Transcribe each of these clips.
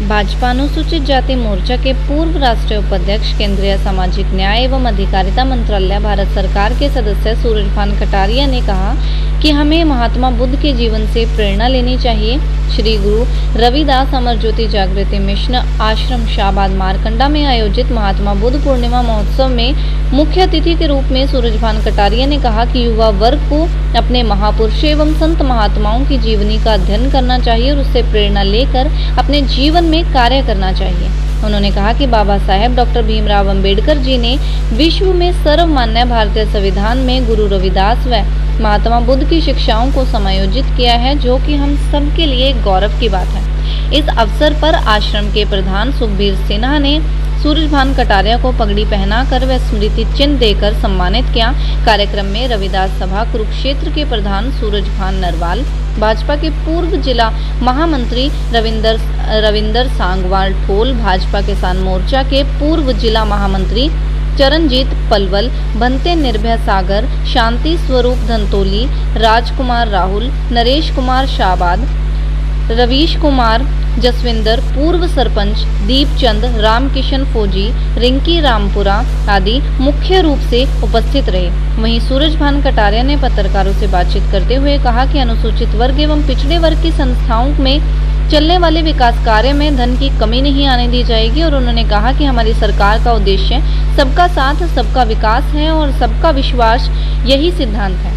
भाजपा अनुसूचित जाति मोर्चा के पूर्व राष्ट्रीय उपाध्यक्ष, केंद्रीय सामाजिक न्याय एवं अधिकारिता मंत्रालय भारत सरकार के सदस्य सूरजभान कटारिया ने कहा कि हमें महात्मा बुद्ध के जीवन से प्रेरणा लेनी चाहिए। श्री गुरु रविदास अमर ज्योति जागृति मिशन आश्रम शाहबाद मारकंडा में आयोजित महात्मा बुद्ध पूर्णिमा महोत्सव में मुख्य अतिथि के रूप में सूरजभान कटारिया ने कहा कि युवा वर्ग को अपने महापुरुषों एवं संत महात्माओं की जीवनी का अध्ययन करना चाहिए और उससे प्रेरणा लेकर अपने जीवन में कार्य करना चाहिए। उन्होंने कहा कि बाबा साहेब डॉक्टर भीमराव अंबेडकर जी ने विश्व में सर्वमान्य भारतीय संविधान में गुरु रविदास व महात्मा बुद्ध की शिक्षाओं को समायोजित किया है, जो कि हम सबके लिए गौरव की बात है। इस अवसर पर आश्रम के प्रधान सुखबीर सिन्हा ने सूरजभान कटारिया को पगड़ी पहनाकर व स्मृति चिन्ह देकर सम्मानित किया। कार्यक्रम में रविदास सभा कुरुक्षेत्र के प्रधान सूरजभान नरवाल, भाजपा के पूर्व जिला महामंत्री रविंदर सांगवाल ठोल, भाजपा किसान मोर्चा के पूर्व जिला महामंत्री चरणजीत पलवल, भंते निर्भय सागर, शांति स्वरूप धंतोली, राजकुमार राहुल, नरेश कुमार शाहबाद, रवीश कुमार जसविंदर, पूर्व सरपंच दीपचंद, रामकिशन फौजी, रिंकी रामपुरा आदि मुख्य रूप से उपस्थित रहे। वहीं सूरजभान कटारिया ने पत्रकारों से बातचीत करते हुए कहा कि अनुसूचित वर्ग एवं पिछड़े वर्ग की संस्थाओं में चलने वाले विकास कार्य में धन की कमी नहीं आने दी जाएगी और उन्होंने कहा कि हमारी सरकार का उद्देश्य सबका साथ सबका विकास है और सबका विश्वास, यही सिद्धांत है।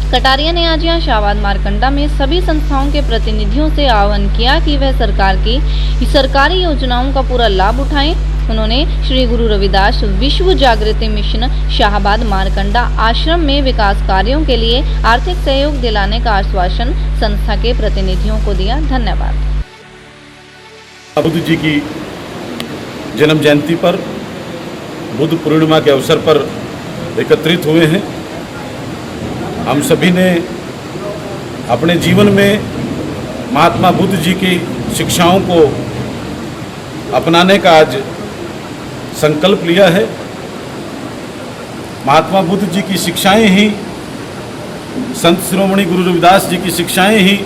कटारिया ने आज यहाँ शाहबाद मारकंडा में सभी संस्थाओं के प्रतिनिधियों से आह्वान किया कि वह सरकार की सरकारी योजनाओं का पूरा लाभ उठाएं। उन्होंने श्री गुरु रविदास विश्व जागृति मिशन शाहबाद मारकंडा आश्रम में विकास कार्यों के लिए आर्थिक सहयोग दिलाने का आश्वासन संस्था के प्रतिनिधियों को दिया। धन्यवाद। बुद्ध जी की जन्म जयंती पर बुद्ध पूर्णिमा के अवसर पर एकत्रित हुए हैं। हम सभी ने अपने जीवन में महात्मा बुद्ध जी की शिक्षाओं को अपनाने का आज संकल्प लिया है। महात्मा बुद्ध जी की शिक्षाएं ही, संत शिरोमणि गुरु रविदास जी की शिक्षाएं ही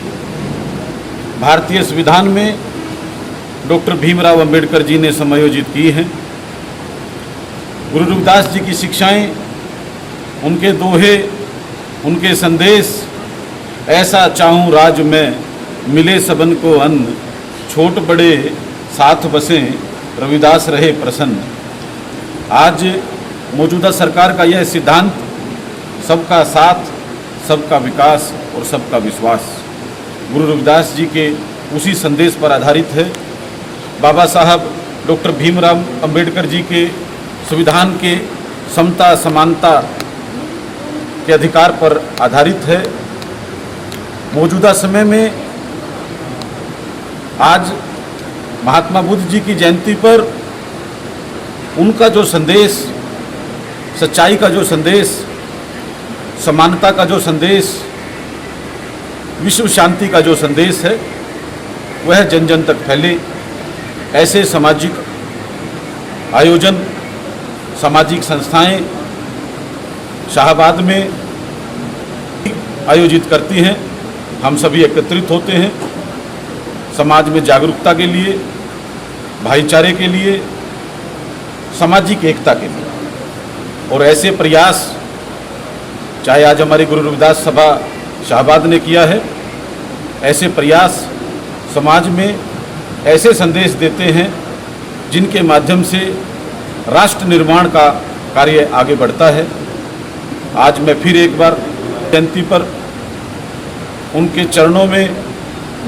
भारतीय संविधान में डॉक्टर भीमराव अंबेडकर जी ने समायोजित की हैं। गुरु रविदास जी की शिक्षाएं, उनके दोहे, उनके संदेश, ऐसा चाहूँ राज में मिले सबन को अन्न, छोट बड़े साथ बसें रविदास रहे प्रसन्न। आज मौजूदा सरकार का यह सिद्धांत सबका साथ, सबका विकास और सबका विश्वास गुरु रविदास जी के उसी संदेश पर आधारित है। बाबा साहब डॉक्टर भीमराव अंबेडकर जी के संविधान के समता समानता के अधिकार पर आधारित है। मौजूदा समय में आज महात्मा बुद्ध जी की जयंती पर उनका जो संदेश, सच्चाई का जो संदेश, समानता का जो संदेश, विश्व शांति का जो संदेश है, वह जन जन तक फैले। ऐसे सामाजिक आयोजन, सामाजिक संस्थाएं शाहबाद में आयोजित करती हैं। हम सभी एकत्रित होते हैं समाज में जागरूकता के लिए, भाईचारे के लिए, सामाजिक एकता के लिए। और ऐसे प्रयास चाहे आज हमारी गुरु रविदास सभा शाहबाद ने किया है, ऐसे प्रयास समाज में ऐसे संदेश देते हैं जिनके माध्यम से राष्ट्र निर्माण का कार्य आगे बढ़ता है। आज मैं फिर एक बार जयंती पर उनके चरणों में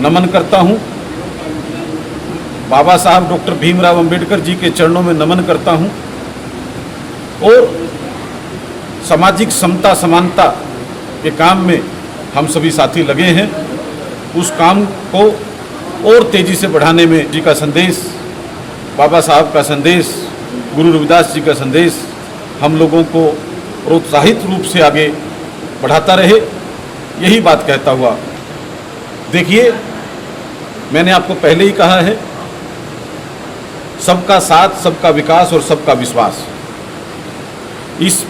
नमन करता हूं। बाबा साहब डॉक्टर भीमराव अंबेडकर जी के चरणों में नमन करता हूं और सामाजिक समता समानता के काम में हम सभी साथी लगे हैं। उस काम को और तेजी से बढ़ाने में जी का संदेश, बाबा साहब का संदेश, गुरु रविदास जी का संदेश हम लोगों को प्रोत्साहित रूप से आगे बढ़ाता रहे, यही बात कहता हुआ। देखिए, मैंने आपको पहले ही कहा है, सबका साथ, सबका विकास और सबका विश्वास। इस